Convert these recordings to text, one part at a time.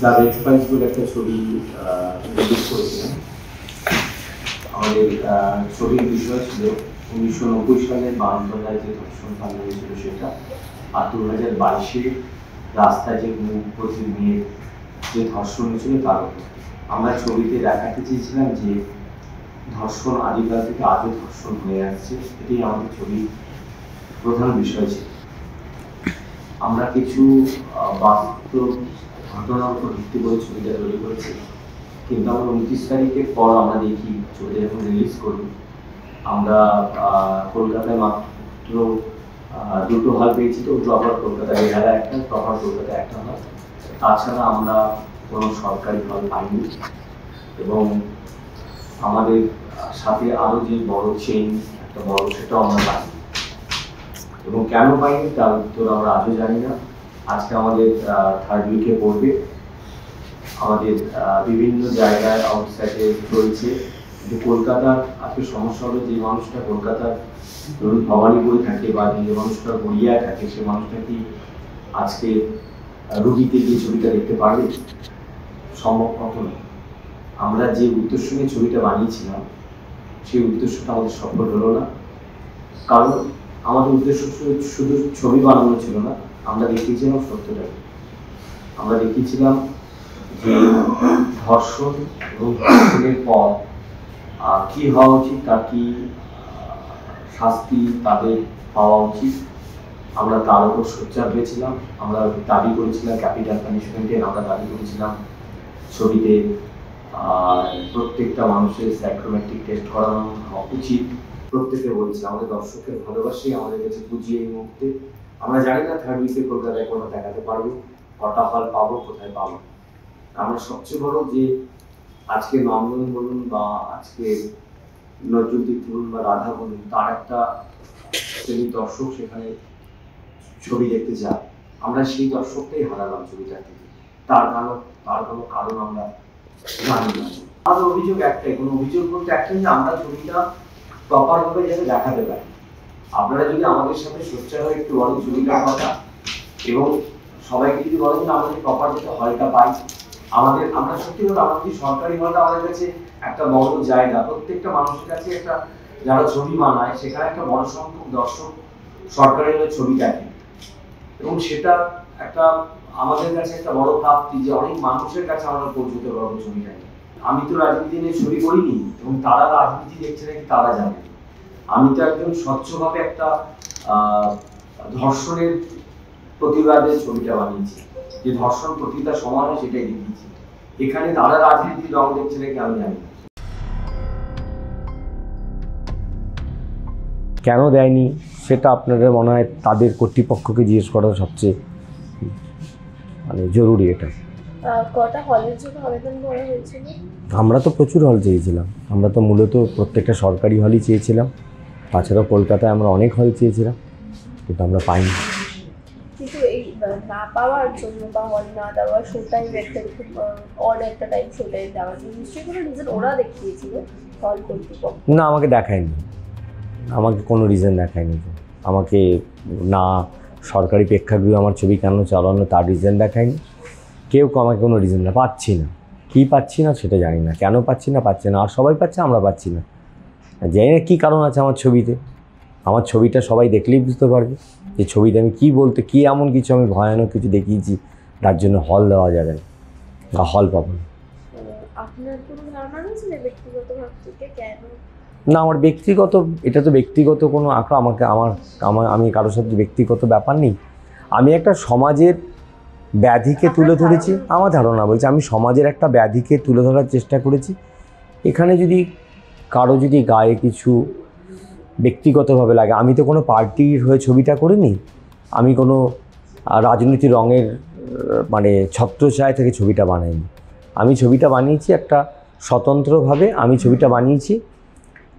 The red files বলে একটা ছবি রিলিজ করেছিলেন। আমাদের ছবির বিষয় ছিল 1990 সালের বাংলায় যে ধর্ষণ কাণ্ড হয়েছিল সেটা, আর 2022-এ রাস্তায় যে মুখপথি নিয়ে যে ধর্ষণ হয়েছিল তার উপর। আমরা ছবিতে দেখাতে চেয়েছিলাম যে ধর্ষণ আদিকাল থেকে আজও ধর্ষণ হয়ে আসছে, এটাই আমাদের ছবির প্রধান বিষয় ছিল। আমরা কিছু বাস্তব ঘটনার উপর ভিত্তি করে ছবিটা তৈরি করেছি, কিন্তু আমরা 29 তারিখের পর আমরা দেখি ছবিটা যখন রিলিজ করি, আমরা কলকাতায় মাত্র 2টো হল পেয়েছি। তো প্রপার কলকাতা বেহালা একটা, প্রপার কলকাতা একটা হল, তাছাড়া আমরা কোনো সরকারি হল পাইনি। এবং আমাদের সাথে আরও যে বড় চেইন একটা বড়, সেটাও আমরা পাইনি। এবং কেন পাইনি তার উত্তর আমরা আজও জানি না। আজকে আমাদের 3rd উইকে পড়বে, আমাদের বিভিন্ন জায়গায় আউটসাইডে চলছে। কিন্তু কলকাতার আজকে সমস্যা হলো, যে মানুষটা কলকাতার ধরুন ভবানীপুরে থাকে বা যে মানুষটা গড়িয়ায় থাকে, সে মানুষটা কি আজকে রুগীতে গিয়ে ছবিটা দেখতে পারবে? সম্ভব কখনো। আমরা যে উদ্দেশ্য নিয়ে ছবিটা বানিয়েছিলাম, সেই উদ্দেশ্যটা আমাদের সফল হলো না। কারণ আমাদের উদ্দেশ্য শুধু ছবি বানানো ছিল না, আমরা দেখিয়েছিলাম সত্যটাকে। আমরা দেখিয়েছিলাম যে ধর্ষণ এবং ধর্ষণের পর কি হওয়া উচিত, তার কি শাস্তি তাদের পাওয়া উচিত, আমরা তার উপর সোচ্চার হয়েছিলাম। আমরা দাবি করেছিলাম ক্যাপিটাল পানিশমেন্টের, আমরা দাবি করেছিলাম ছবিতে প্রত্যেকটা মানুষের সাইকোমেট্রিক টেস্ট করানো উচিত। প্রত্যেকে বলছে আমাদের দর্শকের ভালোবাসি আমাদের কাছে বুঝিয়ে এই মুহূর্তে। আমরা জানি না 3rd উইকে কলকাতায় কোনটা দেখাতে পারবো, কটা হল পাবো, কোথায় পাবো। আমরা সবচেয়ে বড় যে আজকে নন্দন বলুন বা আজকে নজরুদ্দিন বলুন বা রাধা বলুন, তার একটা শ্রেণীর দর্শক সেখানে ছবি দেখতে যায়। আমরা সেই দর্শকটাই হারালাম ছবিটা থেকে। তার কোনো কারণ আমরা জানি না। আমাদের অভিযোগ একটাই, কোনো অভিযোগ বলতে একটাই, যে আমরা ছবিটা প্রপার ভাবে যাতে দেখাতে পারি। আপনারা যদি আমাদের সাথে সোচ্চার হয়ে একটু বলেন ছবিটার কথা, এবং সবাইকে যদি বলেন যে আমাদের প্রপার যাতে হলটা পাই। আমরা সত্যি কথা, আমাদের সরকারি হলটা আমাদের কাছে একটা বড় জায়গা। প্রত্যেকটা মানুষের কাছে একটা, যারা ছবি বানায় সেখানে একটা বড় সংখ্যক দর্শক সরকারি হলে ছবি দেখে, এবং সেটা একটা আমাদের কাছে একটা বড় প্রাপ্তি যে অনেক মানুষের কাছে আমরা পৌঁছতে পারবো ছবিটাকে। আমি তো রাজনীতি নিয়ে ছবি করিনি, এবং তারা রাজনীতি দেখছে নাকি তারা জানে। আমি তো একজন স্বচ্ছভাবে একটা ধর্ষণের প্রতিবাদে ছবিটা বানিয়েছি, যে ধর্ষণ প্রতিটা সমান হয় সেটাই দেখিয়েছি। এখানে তারা রাজনীতির রং দেখছে নাকি আমি জানি না। কেন দেয়নি সেটা আপনাদের মনে হয় তাদের কর্তৃপক্ষকে জিজ্ঞেস করা সবচেয়ে জরুরি। এটা কটা হলের জন্য আবেদন করা হয়েছিল? আমরা তো প্রচুর হল চেয়েছিলাম। আমরা তো মূলত প্রত্যেকটা সরকারি হলই চেয়েছিলাম, তাছাড়াও কলকাতায় আমরা অনেক হল চেয়েছিলাম, কিন্তু আমরা পাইনি। কিন্তু এই না পাওয়ার জন্য বা হল না দেওয়া, শো টাইম একটা খুব অড একটা টাইম শো টাইম দেওয়ার জন্য নিশ্চয়ই কোনো রিজন ওরা দেখিয়েছিল হল কর্তৃপক্ষ? না, আমাকে দেখায়নি, আমাকে কোনো রিজন দেখায়নি। আমাকে না সরকারি প্রেক্ষাগৃহ আমার ছবি কেন চালানো তার রিজন দেখায়নি। কেউ আমাকে কোনো রিজন না, পাচ্ছি না। কী পাচ্ছি না সেটা জানি না, কেন পাচ্ছি না। আর সবাই পাচ্ছে, আমরা পাচ্ছি না। জানি না কী কারণ আছে আমার ছবিতে। আমার ছবিটা সবাই দেখলেই বুঝতে পারবে যে ছবিতে আমি কী এমন কিছু আমি ভয়ানক কিছু দেখিয়েছি তার জন্য হল দেওয়া যাবে না বা হল পাবো না। আপনার কোনো ধারণা রয়েছে যে ব্যক্তিগত ভাব থেকে কেন? না, আমার ব্যক্তিগত, এটা তো ব্যক্তিগত কোনো আঁকড়া। আমি কারোর সাথে ব্যক্তিগত ব্যাপার নেই। আমি একটা সমাজের ব্যাধিকে তুলে ধরেছি। আমার ধারণা বলছে আমি সমাজের একটা ব্যাধিকে তুলে ধরার চেষ্টা করেছি। এখানে যদি কারো যদি গায়ে কিছু ব্যক্তিগতভাবে লাগে, আমি তো কোনো পার্টির হয়ে ছবিটা করিনি, আমি কোনো রাজনীতির রঙের ছত্রছায়া থেকে ছবিটা বানাইনি। আমি ছবিটা বানিয়েছি একটা স্বতন্ত্রভাবে। আমি ছবিটা বানিয়েছি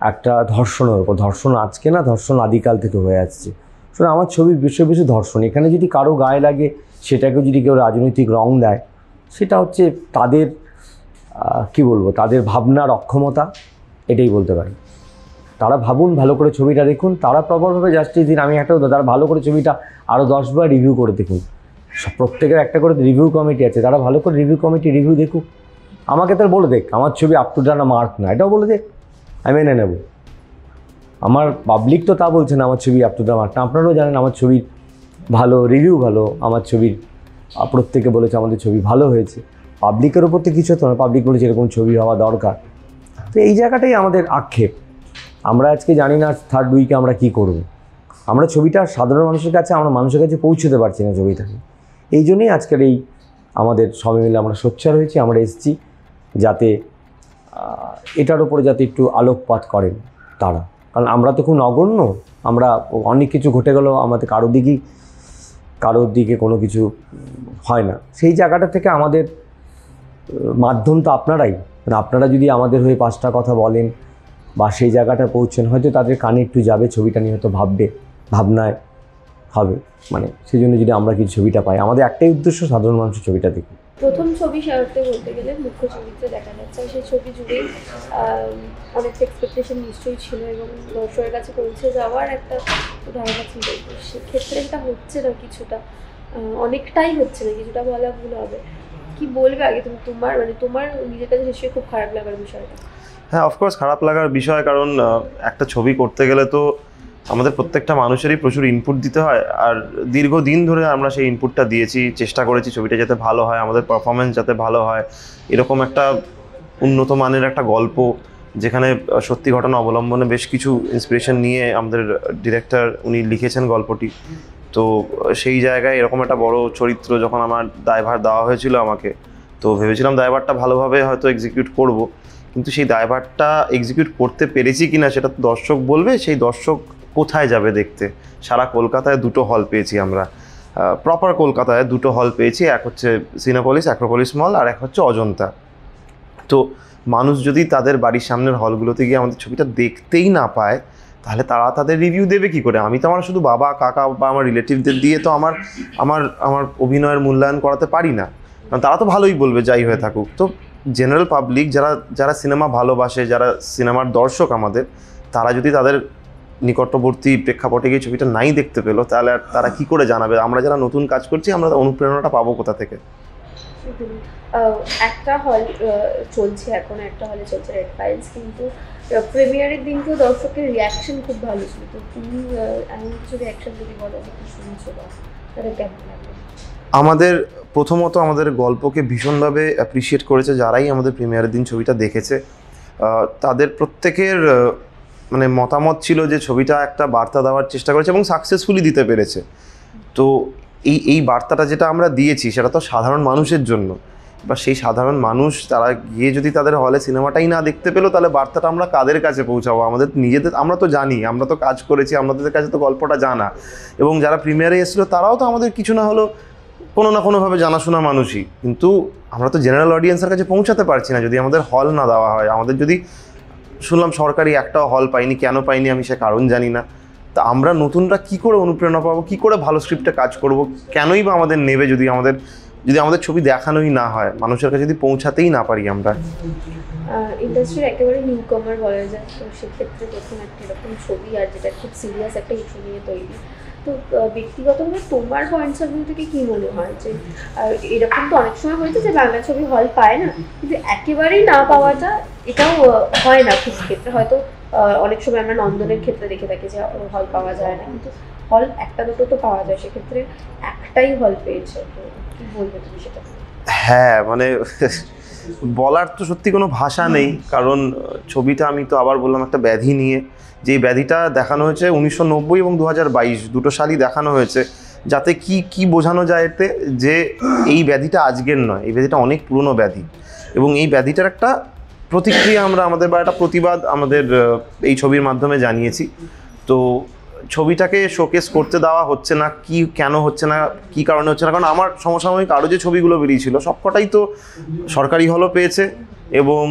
একটা ধর্ষণের উপর। ধর্ষণ আজকে না, ধর্ষণ আদিকাল থেকে হয়ে আসছে। শুনে আমার ছবি বেশি ধর্ষণ। এখানে যদি কারো গায়ে লাগে, সেটাকে যদি কেউ রাজনৈতিক রং দেয়, সেটা হচ্ছে তাদের তাদের ভাবনার অক্ষমতা, এটাই বলতে পারি। তারা ভাবুন, ভালো করে ছবিটা দেখুন, তারা প্রপারভাবে জাস্টিস দিন। আমি একটা তারা ভালো করে ছবিটা আরও 10 বার রিভিউ করে দেখুন। প্রত্যেকের একটা করে রিভিউ কমিটি আছে, তারা ভালো করে রিভিউ দেখুক। আমাকে তার বলে দেখ আমার ছবি আপ টু ডেট না মার্ক না, এটাও বলে দেখ, আমি মেনে নেব। আমার পাবলিক তো তা বলছে না আমার ছবি আপ টু ডেট মার্ক না, আপনারাও জানেন আমার ছবির ভালো রিভিউ ভালো, আমার ছবির প্রত্যেকে বলেছে আমাদের ছবি ভালো হয়েছে। পাবলিকের ওপর তো কিছু হতো না, পাবলিক বলেছে এরকম ছবি হওয়া দরকার। তো এই জায়গাটাই আমাদের আক্ষেপ। আমরা আজকে জানি না থার্ড উইকে আমরা কী করব। আমরা ছবিটা সাধারণ মানুষের কাছে, আমরা মানুষের কাছে পৌঁছতে পারছি না ছবিটাকে। এই জন্যই আজকের এই আমাদের সবাই মিলে আমরা সোচ্চার হয়েছি, আমরা এসেছি যাতে এটার উপরে যাতে একটু আলোকপাত করেন তারা। কারণ আমরা তো খুব নগণ্য, আমরা অনেক কিছু ঘটে গেলেও আমাদের কারোর দিকে কোনো কিছু হয় না। সেই জায়গাটা থেকে আমাদের মাধ্যম তো আপনারাই, মানে আপনারা যদি আমাদের হয়ে 5টা কথা বলেন বা সেই জায়গাটা পৌঁছেন, হয়তো তাদের কানে একটু যাবে, ছবিটা নিয়ে হয়তো ভাবনায় হবে, মানে সেই জন্য যদি আমরা কিছু ছবিটা পাই, আমাদের একটাই উদ্দেশ্য সাধারণ মানুষের ছবিটা দেখুন। প্রথম ছবি সারতে বলতে গেলে মুখ্য চরিত্রে দেখা যাচ্ছে, সেই ছবি জুড়ে অনেক এক্সপেকটেশন নিশ্চয়ই ছিল এবং দর্শকের কাছে পৌঁছে যাওয়ার একটা ধারণা ছিল। সেক্ষেত্রে এটা হচ্ছে না, কিছুটা অনেকটাই হচ্ছে না, কিছুটা বলা ভুল হবে। কি বলবে আগে তুমি, তোমার নিজের কাছে নিশ্চয়ই খুব খারাপ লাগার বিষয়টা? হ্যাঁ, অফকোর্স খারাপ লাগার বিষয়, কারণ একটা ছবি করতে গেলে তো আমাদের প্রত্যেকটা মানুষেরই প্রচুর ইনপুট দিতে হয়। আর দীর্ঘদিন ধরে আমরা সেই ইনপুটটা দিয়েছি, চেষ্টা করেছি ছবিটা যাতে ভালো হয়, আমাদের পারফরমেন্স যাতে ভালো হয়, এরকম একটা উন্নত মানের একটা গল্প যেখানে সত্যি ঘটনা অবলম্বনে বেশ কিছু ইন্সপিরেশন নিয়ে আমাদের ডিরেক্টর উনি লিখেছেন গল্পটি। তো সেই জায়গায় এরকম একটা বড় চরিত্র যখন আমার দায়ভার দেওয়া হয়েছিল আমাকে, তো ভেবেছিলাম দায়ভারটা ভালোভাবে হয়তো এক্সিকিউট করব, কিন্তু সেই দায়ভারটা এক্সিকিউট করতে পেরেছি কিনা সেটা তো দর্শক বলবে। সেই দর্শক কোথায় যাবে দেখতে? সারা কলকাতায় 2টো হল পেয়েছি আমরা, প্রপার কলকাতায় 2টো হল পেয়েছি, এক হচ্ছে সিনেপলিস অ্যাক্রোপলিস মল, আর এক হচ্ছে অজন্তা। তো মানুষ যদি তাদের বাড়ির সামনের হলগুলোতে গিয়ে আমাদের ছবিটা দেখতেই না পায়, তাহলে তারা তাদের রিভিউ দেবে কী করে? আমি তো আমার শুধু বাবা কাকা বা আমার রিলেটিভদের দিয়ে তো আমার অভিনয়ের মূল্যায়ন করাতে পারি না, কারণ তারা তো ভালোই বলবে যাই হয়ে থাকুক। তো জেনারেল পাবলিক যারা সিনেমা ভালোবাসে, যারা সিনেমার দর্শক আমাদের, তারা যদি তাদের নিকটবর্তী প্রেক্ষাপটে গিয়ে ছবিটা নাই দেখতে পেলো, তাহলে আর তারা কী করে জানাবে? আমরা যারা নতুন কাজ করছি, আমরা অনুপ্রেরণাটা পাবো কোথা থেকে? একটা হল চলছে এখন, একটা হলে চলছে রেড ফাইলস, কিন্তু প্রিমিয়ারের দিনকেও দর্শকের রিয়াকশন খুব ভালো ছিল। তো তুমি এমন কিছু রিয়াকশন যদি বলো যে কি শুনছো বা তারা কেমন লাগে? প্রথমত আমাদের গল্পকে ভীষণভাবে অ্যাপ্রিসিয়েট করেছে যারাই আমাদের প্রিমিয়ারের দিন ছবিটা দেখেছে। তাদের প্রত্যেকের মানে মতামত ছিল যে ছবিটা একটা বার্তা দেওয়ার চেষ্টা করেছে এবং সাকসেসফুলি দিতে পেরেছে। তো এই বার্তাটা যেটা আমরা দিয়েছি সেটা তো সাধারণ মানুষের জন্য, বা সেই সাধারণ মানুষ তারা গিয়ে যদি তাদের হলে সিনেমাটাই না দেখতে পেলো, তাহলে বার্তাটা আমরা কাদের কাছে পৌঁছাবো? আমাদের নিজেদের, আমরা তো জানি, আমরা তো কাজ করেছি, আমাদের কাছে তো গল্পটা জানা, এবং যারা প্রিমিয়ারে এসেছিলো তারাও তো আমাদের কিছু না হলেও কোনো না কোনোভাবে জানাশোনা মানুষই, কিন্তু আমরা তো জেনারেল অডিয়েন্সের কাছে পৌঁছাতে পারছি না যদি আমাদের হল না দেওয়া হয়। আমাদের যদি শুনলাম সরকারি একটাও হল পাইনি, কেন পাইনি আমি সে কারণ জানি না। তা আমরা নতুনরা কী করে অনুপ্রেরণা পাবো, কী করে ভালো স্ক্রিপ্টে কাজ করব, কেনই বা আমাদের নেবে যদি আমাদের ছবি দেখানোই না হয়, মানুষের কাছে যদি পৌঁছাতেই না পারি আমরা? ইন্ডাস্ট্রির একেবারে নিউ কামার বলা যায়, তো সেক্ষেত্রে প্রথম একটা এরকম ছবি, আর যেটা খুব সিরিয়াস একটা ইস্যু নিয়ে তৈরি। তো ব্যক্তিগতভাবে তোমার পয়েন্টস অফ ভিউ থেকে কী মনে হয় যে এরকম তো অনেক সময় হয়েছে যে বাংলা ছবি হল পায় না, কিন্তু একেবারেই না পাওয়াটা এটাও হয় না কিছু ক্ষেত্রে, হয়তো অনেক সময় আমরা নন্দনের ক্ষেত্রে দেখে থাকি যে হল পাওয়া যায় না, কিন্তু হল একটা দুটো তো পাওয়া যায়, সেক্ষেত্রে একটাই হল পেয়েছে, তো কী বলবে তুমি সেটা? হ্যাঁ, মানে বলার তো সত্যি কোনো ভাষা নেই, কারণ ছবিটা আমি তো আবার বললাম একটা ব্যাধি নিয়ে, যেই ব্যাধিটা দেখানো হয়েছে 1990 এবং 2022 দুটো সালই দেখানো হয়েছে, যাতে কি বোঝানো যায় এতে যে এই ব্যাধিটা আজকের নয়, এই ব্যাধিটা অনেক পুরনো ব্যাধি, এবং এই ব্যাধিটার একটা প্রতিক্রিয়া আমাদের বা একটা প্রতিবাদ আমাদের এই ছবির মাধ্যমে জানিয়েছি। তো ছবিটাকে শোকেস করতে দেওয়া হচ্ছে না, কেন হচ্ছে না, কী কারণে হচ্ছে না, কারণ আমার সমসাময়িক আরও যে ছবিগুলো বেরিয়েছিল সবকটাই তো সরকারি হলও পেয়েছে এবং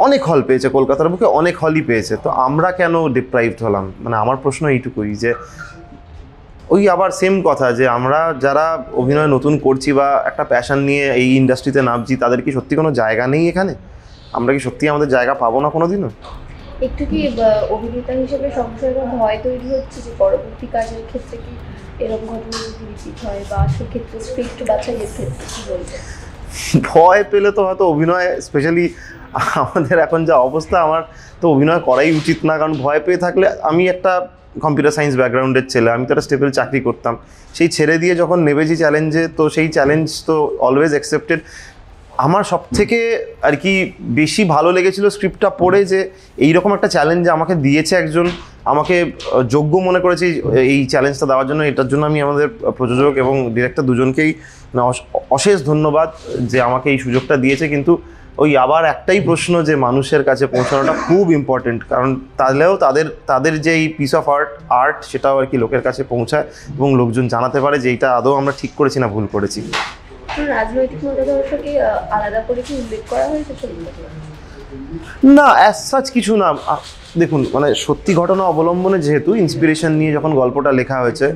অনেক হল পেয়েছে, কলকাতার বুকে অনেক হলই পেয়েছে। তো আমরা কেন ডিপ্রাইভড হলাম? মানে আমার প্রশ্ন এইটুকুই, যে ওই আবার সেম কথা, যে আমরা যারা অভিনয় নতুন করছি বা একটা প্যাশন নিয়ে এই ইন্ডাস্ট্রিতে নামছি, তাদের কি সত্যি কোনো জায়গা নেই এখানে? আমরা কি সত্যি আমাদের জায়গা পাবো না কোনো দিনও? একটু কি অভিনেতা হিসেবে সংশয় বা ভয় তৈরি হচ্ছে যে পরবর্তী কাজের ক্ষেত্রে কি এরকম ঘটনা যদি রিপিট হয় বা সেক্ষেত্রে স্ক্রিপ্ট বাছাইয়ের ক্ষেত্রে কি বলবেন? ভয় পেলে তো হয়তো অভিনয়, স্পেশালি আমাদের এখন যা অবস্থা, আমার তো অভিনয় করাই উচিত না। কারণ ভয় পেয়ে থাকলে, আমি একটা কম্পিউটার সায়েন্স ব্যাকগ্রাউন্ডের ছেলে, আমি তো একটা স্টেবল চাকরি করতাম, সেই ছেড়ে দিয়ে যখন নেমেছি চ্যালেঞ্জে, তো সেই চ্যালেঞ্জ তো অলওয়েজ অ্যাকসেপ্টেড। আমার সবথেকে আর কি বেশি ভালো লেগেছিল স্ক্রিপ্টটা পড়ে, যে এইরকম একটা চ্যালেঞ্জ আমাকে দিয়েছে একজন, আমাকে যোগ্য মনে করেছি এই চ্যালেঞ্জটা দেওয়ার জন্য। এটার জন্য আমি আমাদের প্রযোজক এবং ডিরেক্টর দুজনকেই অশেষ ধন্যবাদ যে আমাকে এই সুযোগটা দিয়েছে। কিন্তু ওই আবার একটাই প্রশ্ন, যে মানুষের কাছে পৌঁছানোটা খুব ইম্পর্টেন্ট, কারণ তাহলেও তাদের যে এই পিস অফ আর্ট সেটাও আর কি লোকের কাছে পৌঁছায় এবং লোকজন জানাতে পারে যে এইটা আদৌ আমরা ঠিক করেছি না ভুল করেছি। রাজনৈতিক মতাদর্শকে আলাদা করে কি উল্লেখ করা হয়েছে ছবিতে? না, অ্যাজ সাচ কিছু না। দেখুন, মানে সত্যি ঘটনা অবলম্বনে যেহেতু ইন্সপিরেশন নিয়ে যখন গল্পটা লেখা হয়েছে,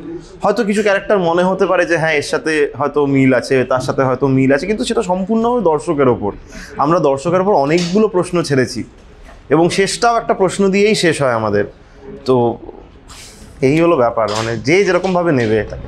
হয়তো কিছু ক্যারেক্টার মনে হতে পারে যে হ্যাঁ এর সাথে হয়তো মিল আছে, তার সাথে হয়তো মিল আছে, কিন্তু সেটা সম্পূর্ণভাবে দর্শকের ওপর। আমরা দর্শকের ওপর অনেকগুলো প্রশ্ন ছেড়েছি এবং শেষটাও একটা প্রশ্ন দিয়েই শেষ হয় আমাদের। তো এই হলো ব্যাপার, মানে যে যেরকমভাবে নেবে এটাকে।